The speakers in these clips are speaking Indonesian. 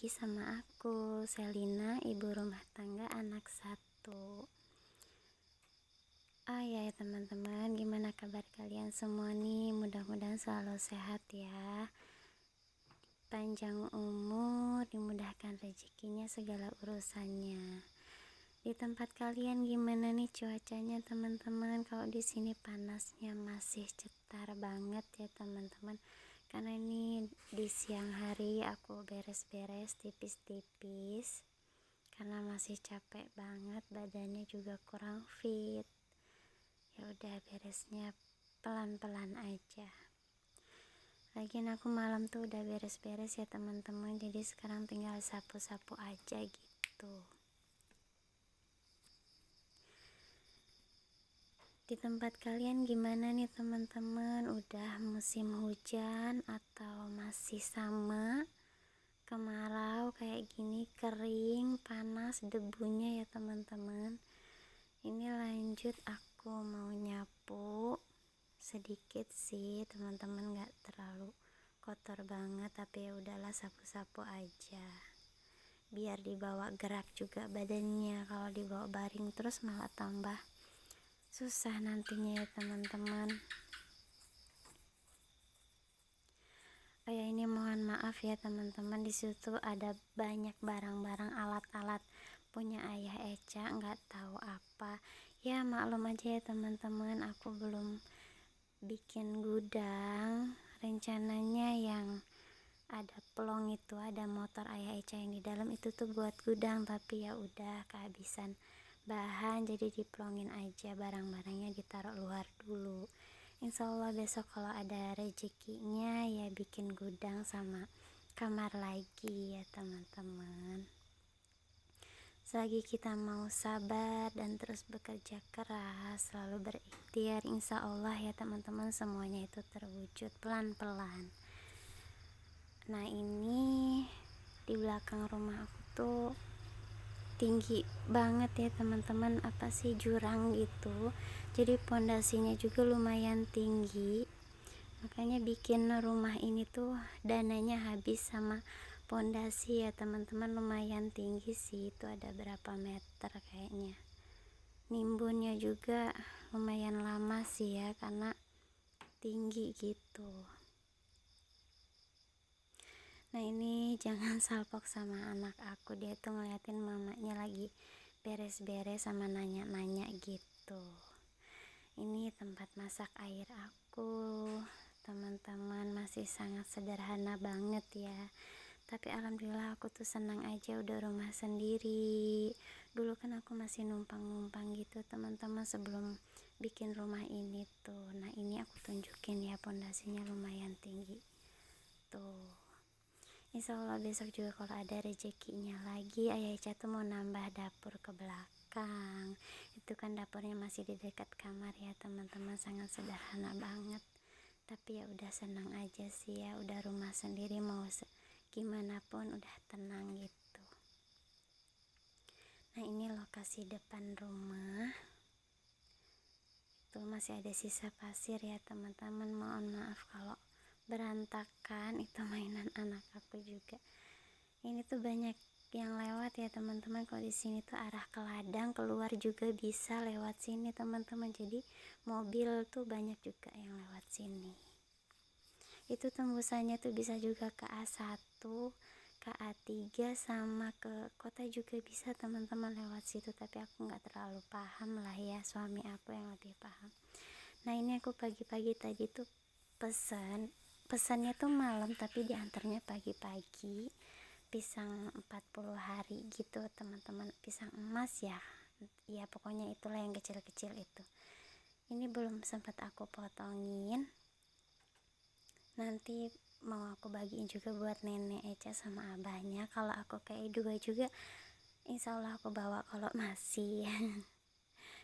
lagi sama aku, Selina, ibu rumah tangga anak satu. Ya teman-teman, gimana kabar kalian semua nih? Mudah-mudahan selalu sehat ya. Panjang umur, dimudahkan rezekinya, segala urusannya. Di tempat kalian gimana nih cuacanya teman-teman? Kalau di sini panasnya masih cetar banget ya teman-teman. Karena ini di siang hari aku beres-beres tipis-tipis karena masih capek banget, badannya juga kurang fit. Ya udah, beresnya pelan-pelan aja. Lagian aku malam tuh udah beres-beres ya teman-teman, jadi sekarang tinggal sapu-sapu aja gitu. Di tempat kalian gimana nih teman-teman? Udah musim hujan atau masih sama kemarau kayak gini, kering, panas, debunya ya teman-teman. Ini lanjut aku mau nyapu sedikit sih teman-teman, nggak terlalu kotor banget, tapi ya udahlah, sapu-sapu aja biar dibawa gerak juga badannya. Kalau dibawa baring terus malah tambah susah nantinya ya teman-teman. Ini mohon maaf ya teman-teman, di situ ada banyak barang-barang alat-alat punya ayah Eca, nggak tahu apa ya, maklum aja ya teman-teman, aku belum bikin gudang. Rencananya yang ada pelong itu, ada motor ayah Eca yang di dalam itu tuh buat gudang, tapi ya udah kehabisan bahan, jadi dipelongin aja, barang-barangnya ditaruh luar dulu. Insya Allah besok kalau ada rezekinya ya bikin gudang sama kamar lagi ya teman-teman. Selagi kita mau sabar dan terus bekerja keras, selalu berikhtiar, insya Allah ya teman-teman, semuanya itu terwujud pelan-pelan. Nah, ini di belakang rumah aku tuh tinggi banget ya teman-teman, apa sih, jurang gitu, jadi pondasinya juga lumayan tinggi, makanya bikin rumah ini tuh dananya habis sama pondasi ya teman-teman. Lumayan tinggi sih, itu ada berapa meter kayaknya. Nimbunnya juga lumayan lama sih ya, karena tinggi gitu. Nah, ini jangan salpok sama anak aku, dia tuh ngeliatin mamanya lagi beres-beres sama nanya-nanya gitu. Ini tempat masak air aku teman-teman, masih sangat sederhana banget ya, tapi alhamdulillah aku tuh senang aja udah rumah sendiri. Dulu kan aku masih numpang-numpang gitu teman-teman sebelum bikin rumah ini tuh. Nah, ini aku tunjukin ya, pondasinya lumayan tinggi tuh. Insya Allah besok juga kalau ada rezekinya lagi, ayah Ica tuh mau nambah dapur ke belakang. Itu kan dapurnya masih di dekat kamar ya teman-teman, sangat sederhana banget. Tapi ya udah, senang aja sih ya, udah rumah sendiri, mau gimana pun udah tenang gitu. Nah, ini lokasi depan rumah. Itu masih ada sisa pasir ya teman-teman, mohon maaf kalau berantakan, itu mainan anak aku juga. Ini tuh banyak yang lewat ya teman-teman. Kalau di sini tuh arah ke ladang, keluar juga bisa lewat sini teman-teman, jadi mobil tuh banyak juga yang lewat sini. Itu tembusannya tuh bisa juga ke A1, ke A3, sama ke kota juga bisa teman-teman lewat situ, tapi aku nggak terlalu paham lah ya, suami aku yang lebih paham. Nah, ini aku pagi-pagi tadi tuh pesannya tuh malam, tapi diantarnya pagi-pagi. Pisang 40 hari gitu teman-teman, pisang emas ya, ya pokoknya itulah yang kecil-kecil itu. Ini belum sempat aku potongin, nanti mau aku bagiin juga buat nenek Eca sama abahnya. Kalau aku kayak dua juga insya Allah aku bawa kalau masih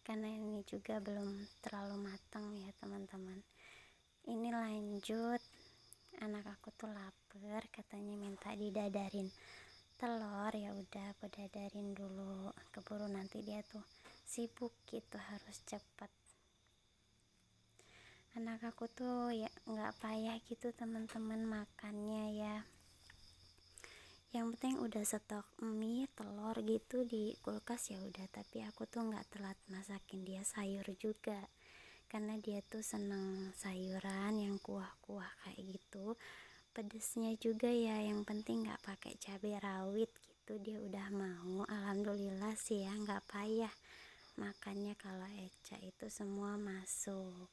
karena ini juga belum terlalu matang ya teman-teman. Ini lanjut, anak aku tuh lapar, katanya minta didadarin telur, ya udah aku dadarin dulu, keburu nanti dia tuh sibuk gitu, harus cepet. Anak aku tuh ya nggak payah gitu teman-teman makannya ya, yang penting udah stok mie telur gitu di kulkas ya udah. Tapi aku tuh nggak telat masakin dia sayur juga, karena dia tuh seneng sayuran yang kuah-kuah kayak gitu, pedesnya juga ya, yang penting nggak pakai cabai rawit gitu. Dia udah mau, alhamdulillah sih ya, nggak payah makannya. Kalau Eca itu semua masuk.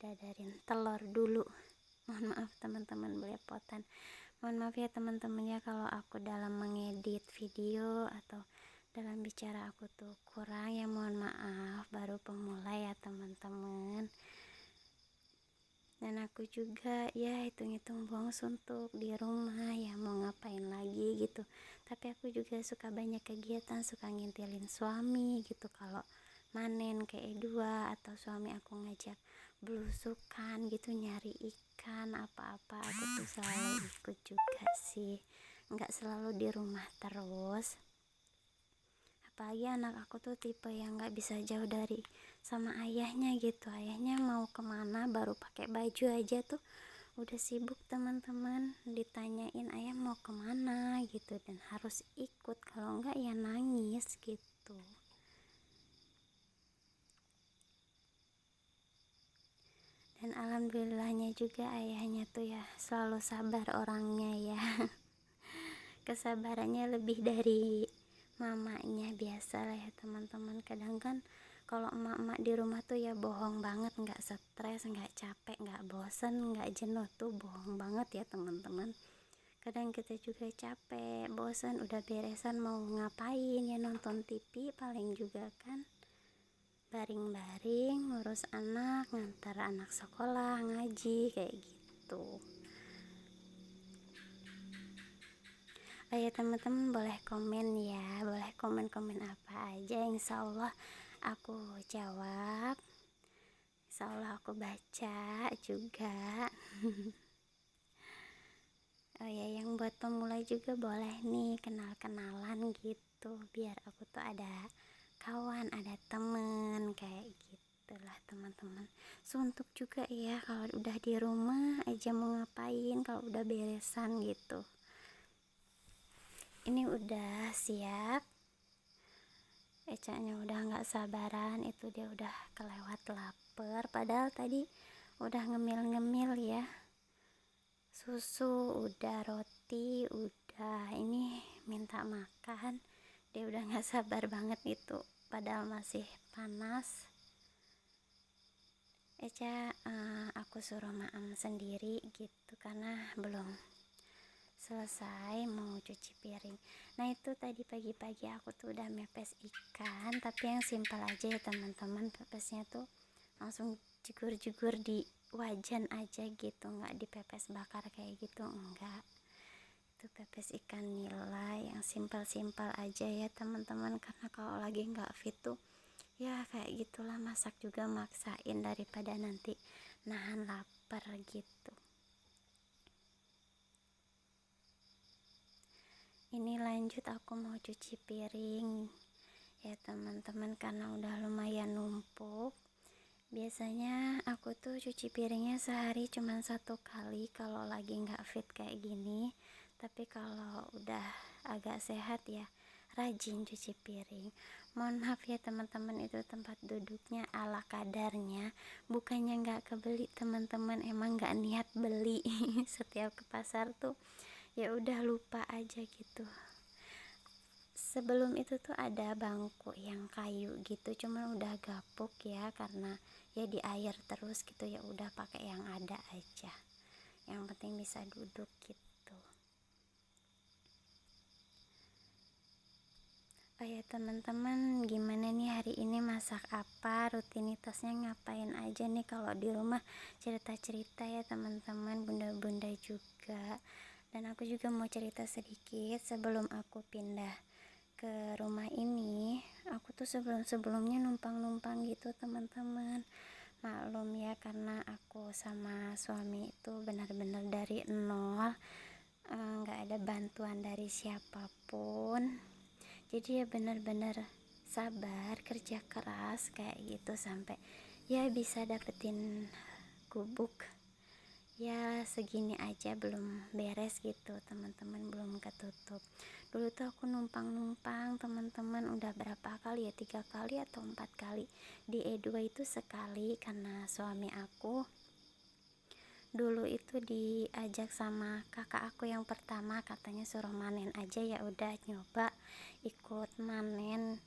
Dadarin telur dulu. Mohon maaf teman-teman belepotan, mohon maaf ya teman-teman ya kalau aku dalam mengedit video atau dalam bicara aku tuh kurang ya, mohon maaf, baru pemula ya teman-teman. Dan aku juga ya hitung-hitung buang suntuk di rumah ya, mau ngapain lagi gitu. Tapi aku juga suka banyak kegiatan, suka ngintilin suami gitu kalau manen kayak dua, atau suami aku ngajak belusukan gitu, nyari ikan apa-apa, aku tuh selalu ikut juga sih, nggak selalu di rumah terus. Apalagi anak aku tuh tipe yang nggak bisa jauh dari sama ayahnya gitu. Ayahnya mau kemana baru pakai baju aja tuh udah sibuk teman-teman, ditanyain ayah mau kemana gitu, dan harus ikut, kalau enggak ya nangis gitu. Dan alhamdulillahnya juga ayahnya tuh ya selalu sabar orangnya ya. Kesabarannya lebih dari mamanya, biasa lah ya teman-teman. Kadang kan kalau emak-emak di rumah tuh ya bohong banget, nggak stres, nggak capek, nggak bosen, nggak jenuh, tuh bohong banget ya teman-teman. Kadang kita juga capek, bosen, udah beresan mau ngapain ya, nonton TV paling juga kan, baring-baring ngurus anak, ngantar anak sekolah, ngaji kayak gitu. Oh ya teman-teman, boleh komen ya, boleh komen-komen apa aja, insya Allah aku jawab, insya Allah aku baca juga. Oh ya, yang buat pemula juga boleh nih kenal-kenalan gitu, biar aku tuh ada kawan, ada temen kayak gitulah teman-teman. Suntuk juga ya kalau udah di rumah aja mau ngapain, kalau udah beresan gitu. Ini udah siap, Ecanya udah nggak sabaran, itu dia udah kelewat lapar, padahal tadi udah ngemil-ngemil ya, susu udah, roti udah, ini minta makan. Dia udah nggak sabar banget itu, padahal masih panas. Eca aku suruh maam sendiri gitu karena belum selesai mau cuci piring. Nah itu tadi pagi-pagi aku tuh udah mepes ikan, tapi yang simpel aja ya teman-teman. Pepesnya tuh langsung jegur-jegur di wajan aja gitu, nggak dipepes bakar kayak gitu, enggak. Itu pepes ikan nila yang simpel-simpel aja ya teman-teman, karena kalau lagi nggak fit tuh ya kayak gitulah, masak juga maksain daripada nanti nahan lapar gitu. Ini lanjut aku mau cuci piring ya teman-teman, karena udah lumayan numpuk. Biasanya aku tuh cuci piringnya sehari cuma 1 kali kalau lagi nggak fit kayak gini. Tapi kalau udah agak sehat ya rajin cuci piring. Mohon maaf ya teman-teman, itu tempat duduknya ala kadarnya, bukannya nggak kebeli teman-teman, emang nggak niat beli. Setiap ke pasar tuh ya udah lupa aja gitu. Sebelum itu tuh ada bangku yang kayu gitu, cuman udah gapuk ya karena ya di air terus gitu, ya udah pakai yang ada aja, yang penting bisa duduk gitu. Oh ya teman-teman, gimana nih hari ini masak apa, rutinitasnya ngapain aja nih kalau di rumah, cerita-cerita ya teman-teman, bunda-bunda juga. Dan aku juga mau cerita sedikit sebelum aku pindah ke rumah ini. Aku tuh sebelumnya numpang-numpang gitu teman-teman, maklum ya karena aku sama suami itu benar-benar dari nol, nggak ada bantuan dari siapapun. Jadi ya bener-bener sabar, kerja keras kayak gitu sampai ya bisa dapetin gubuk. Ya segini aja belum beres gitu teman-teman, belum ketutup. Dulu tuh aku numpang teman-teman, udah berapa kali ya, 3 kali atau 4 kali. Di E2 itu sekali karena suami aku dulu itu diajak sama kakak aku yang pertama, katanya suruh manen aja, ya udah nyoba ikut manen.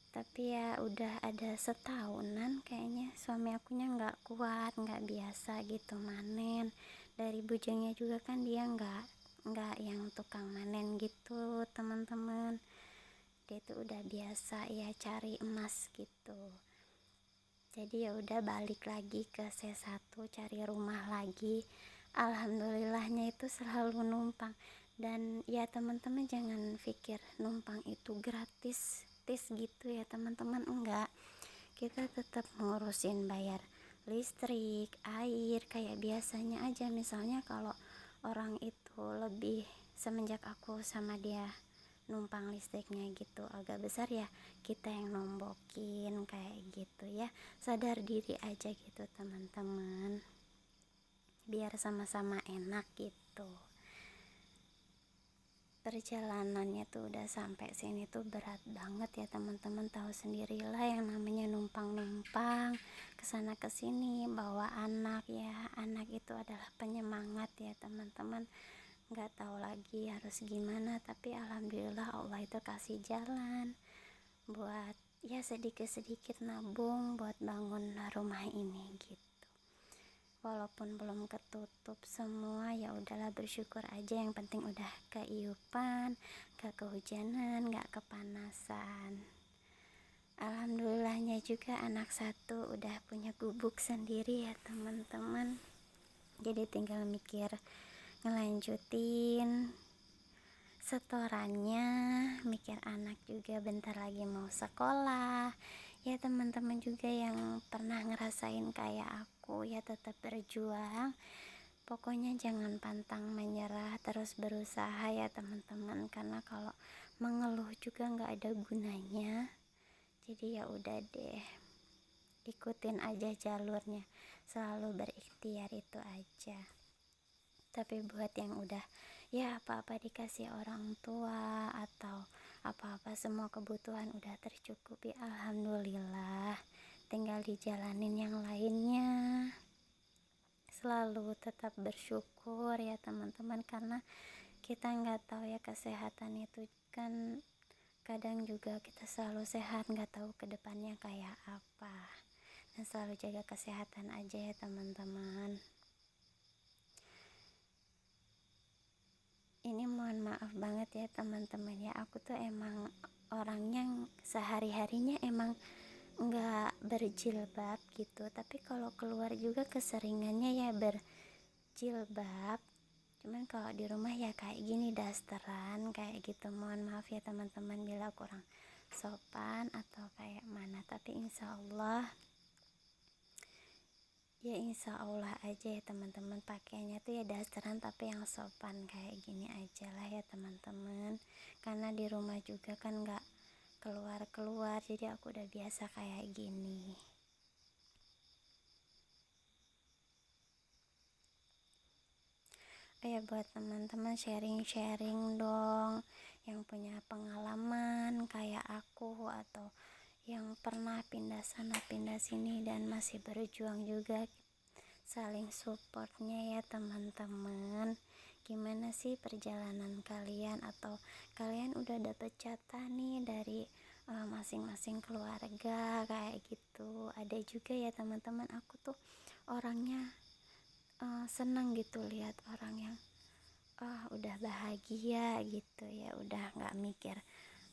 Tapi ya udah ada setahunan kayaknya suami akunya nggak kuat, nggak biasa gitu manen. Dari bujangnya juga kan dia nggak yang tukang manen gitu teman-teman. Dia tuh udah biasa ya cari emas gitu. Jadi ya udah balik lagi ke C1 cari rumah lagi. Alhamdulillahnya itu selalu numpang. Dan ya teman-teman jangan pikir numpang itu gratis tis gitu ya teman-teman, enggak. Kita tetap ngurusin bayar listrik, air kayak biasanya aja. Misalnya kalau orang itu lebih, semenjak aku sama dia numpang listriknya gitu agak besar ya, kita yang nombokin kayak gitu ya. Sadar diri aja gitu teman-teman, biar sama-sama enak gitu. Perjalanannya tuh udah sampai sini tuh berat banget ya teman-teman, tahu sendirilah yang namanya numpang-numpang kesana kesini bawa anak ya. Anak itu adalah penyemangat ya teman-teman, nggak tahu lagi harus gimana, tapi alhamdulillah Allah itu kasih jalan buat ya sedikit-sedikit nabung buat bangun rumah ini gitu. Walaupun belum ketutup semua, ya udahlah bersyukur aja, yang penting udah keiupan, gak kehujanan, gak kepanasan. Alhamdulillahnya juga anak satu udah punya gubuk sendiri ya teman-teman. Jadi tinggal mikir ngelanjutin setorannya, mikir anak juga bentar lagi mau sekolah. Ya teman-teman juga yang pernah ngerasain kayak aku, ya tetap berjuang. Pokoknya jangan pantang menyerah, terus berusaha ya teman-teman, karena kalau mengeluh juga nggak ada gunanya. Jadi ya udah deh, ikutin aja jalurnya, selalu berikhtiar itu aja. Tapi buat yang udah ya apa-apa dikasih orang tua atau apa-apa semua kebutuhan udah tercukupi, alhamdulillah. Tinggal dijalanin yang lainnya. Selalu tetap bersyukur ya teman-teman, karena kita nggak tahu ya, kesehatan itu kan kadang juga kita selalu sehat, nggak tahu kedepannya kayak apa. Dan selalu jaga kesehatan aja ya teman-teman. Ini mohon maaf banget ya teman-teman ya, aku tuh emang orangnya sehari-harinya emang nggak berjilbab gitu, tapi kalau keluar juga keseringannya ya berjilbab. Cuman kalau di rumah ya kayak gini, dasteran kayak gitu. Mohon maaf ya teman-teman bila kurang sopan atau kayak mana, tapi insya Allah aja ya teman-teman, pakainya tuh ya dasteran tapi yang sopan kayak gini aja lah ya teman-teman. Karena di rumah juga kan nggak keluar-keluar, jadi aku udah biasa kayak gini. Ya buat teman-teman sharing-sharing dong, yang punya pengalaman kayak aku atau yang pernah pindah sana pindah sini dan masih berjuang juga, saling supportnya ya teman-teman. Gimana sih perjalanan kalian, atau kalian udah dapet jatah nih dari masing-masing keluarga kayak gitu? Ada juga ya teman-teman, aku tuh orangnya seneng gitu lihat orang yang udah bahagia gitu ya, udah nggak mikir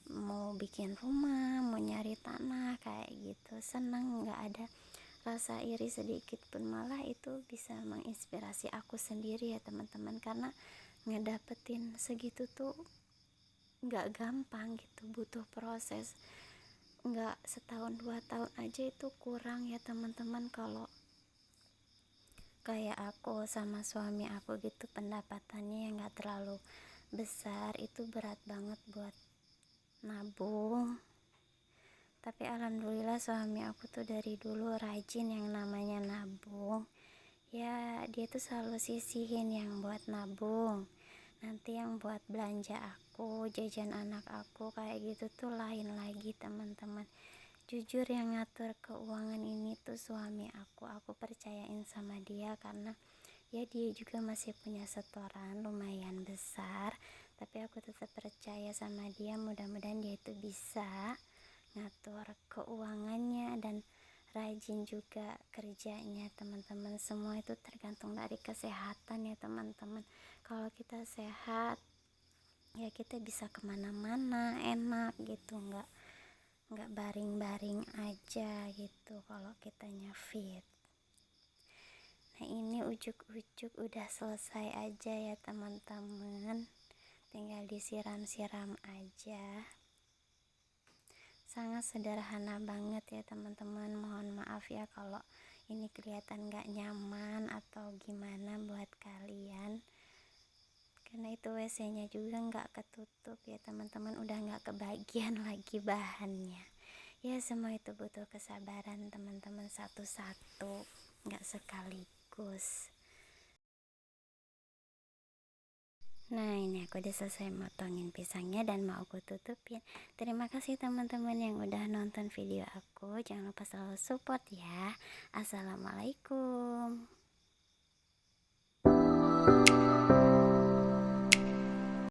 mau bikin rumah, mau nyari tanah kayak gitu. Seneng, nggak ada rasa iri sedikit pun, malah itu bisa menginspirasi aku sendiri ya teman-teman, karena ngedapetin segitu tuh nggak gampang gitu, butuh proses. Nggak setahun 2 tahun aja itu kurang ya teman-teman. Kalau kayak aku sama suami aku gitu, pendapatannya yang gak terlalu besar, itu berat banget buat nabung. Tapi alhamdulillah suami aku tuh dari dulu rajin yang namanya nabung. Ya dia tuh selalu sisihin yang buat nabung, nanti yang buat belanja aku, jajan anak aku kayak gitu tuh lain lagi teman-teman. Jujur yang ngatur keuangan ini tuh suami aku percayain sama dia karena ya dia juga masih punya setoran lumayan besar, tapi aku tetap percaya sama dia, mudah-mudahan dia itu bisa ngatur keuangannya dan rajin juga kerjanya teman-teman. Semua itu tergantung dari kesehatan ya teman-teman. Kalau kita sehat ya kita bisa kemana-mana enak gitu, nggak baring-baring aja gitu kalau kitanya fit. Nah ini ujuk-ujuk udah selesai aja ya teman-teman, tinggal disiram-siram aja. Sangat sederhana banget ya teman-teman, mohon maaf ya kalau ini kelihatan gak nyaman atau gimana buat kalian, karena itu WC nya juga gak ketutup ya teman-teman, udah gak kebagian lagi bahannya. Ya semua itu butuh kesabaran teman-teman, satu-satu, gak sekaligus. Nah ini aku udah selesai motongin pisangnya dan mau aku tutupin. Terima kasih teman-teman yang udah nonton video aku, jangan lupa selalu support ya. Assalamualaikum.